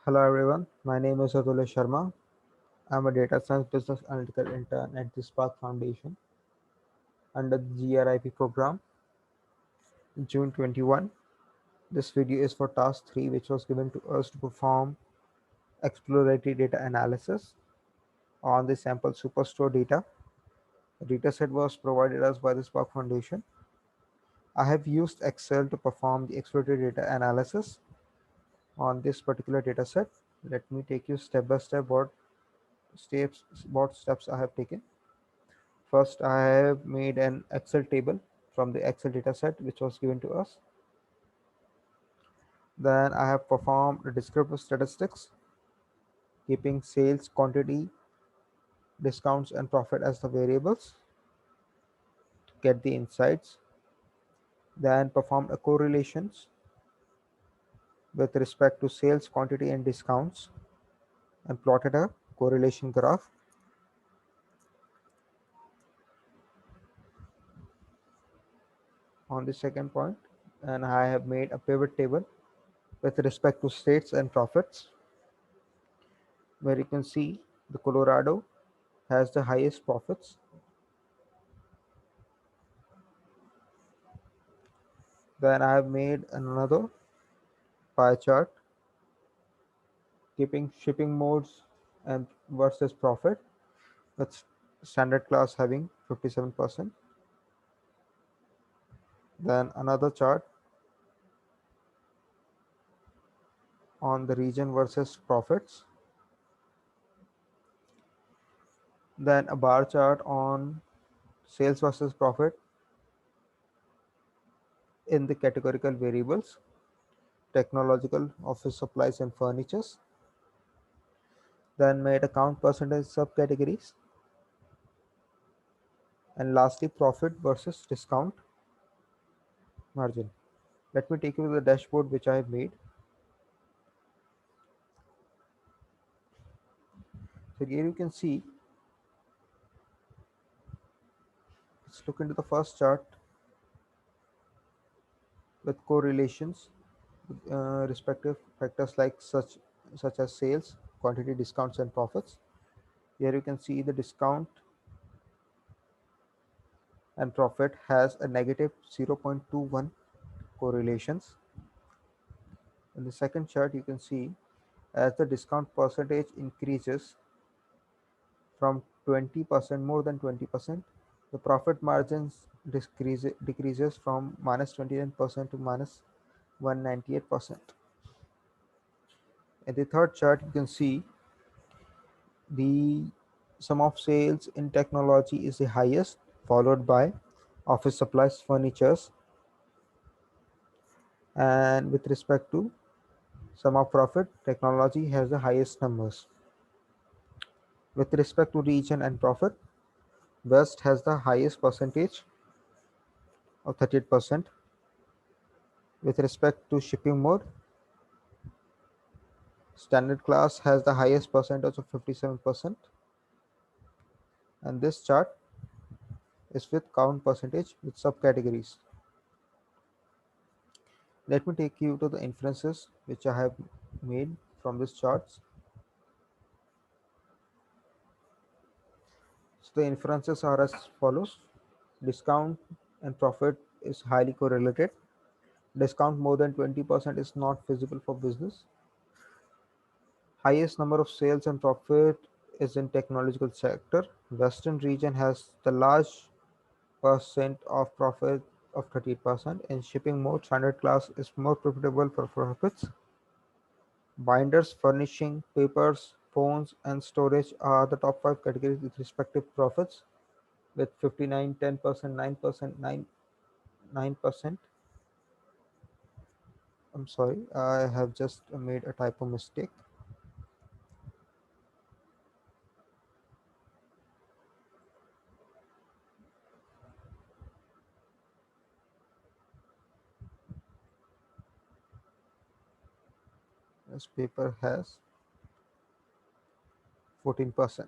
Hello everyone, my name is Atulya Sharma. I'm a data science business analytical intern at the Spark Foundation under the GRIP program. June 21. This video is for task 3, which was given to us to perform exploratory data analysis on the sample superstore data. The dataset was provided us by the Spark Foundation. I have used Excel to perform the exploratory data analysis on this particular dataset. Let me take you step by step what steps I have taken. First, I have made an Excel table from the Excel dataset which was given to us. Then I have performed descriptive statistics, keeping sales, quantity, discounts, and profit as the variables to get the insights. Then performed a correlations with respect to sales, quantity, and discounts, and plotted a correlation graph. On the second point, and I have made a pivot table with respect to states and profits, where you can see the Colorado has the highest profits. Then I have made another pie chart keeping shipping modes and versus profit, with standard class having 57%. Then another chart on the region versus profits. Then a bar chart on sales versus profit in the categorical variables, technological, office supplies, and furnitures. Then made account percentage subcategories. And lastly, profit versus discount margin. Let me take you to the dashboard which I have made. So here you can see, let's look into the first chart with correlations with respective factors like such as sales, quantity, discounts, and profits. Here you can see the discount and profit has a negative 0.21 correlations. In the second chart, you can see as the discount percentage increases from 20%, more than 20%, the profit margins decreases from minus 29% to minus 198%. In the third chart, you can see the sum of sales in technology is the highest, followed by office supplies, furnitures, and with respect to sum of profit, technology has the highest numbers. With respect to region and profit, West has the highest percentage of 38%. With respect to shipping mode, standard class has the highest percentage of 57%. And this chart is with count percentage with subcategories. Let me take you to the inferences which I have made from these charts. So the inferences are as follows. Discount and profit is highly correlated. Discount more than 20% is not feasible for business. Highest number of sales and profit is in technological sector. Western region has the large percent of profit of 30%. In shipping mode, standard class is more profitable for profits. Binders, furnishing, papers, phones, and storage are the top 5 categories with respective profits, with 59, 10%, 9%, 9%. I'm sorry, I have just made a typo mistake. This paper has 14%.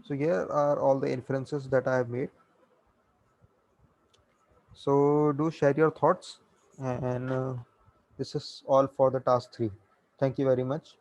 So here are all the inferences that I have made. So do share your thoughts, and this is all for the task 3. Thank you very much.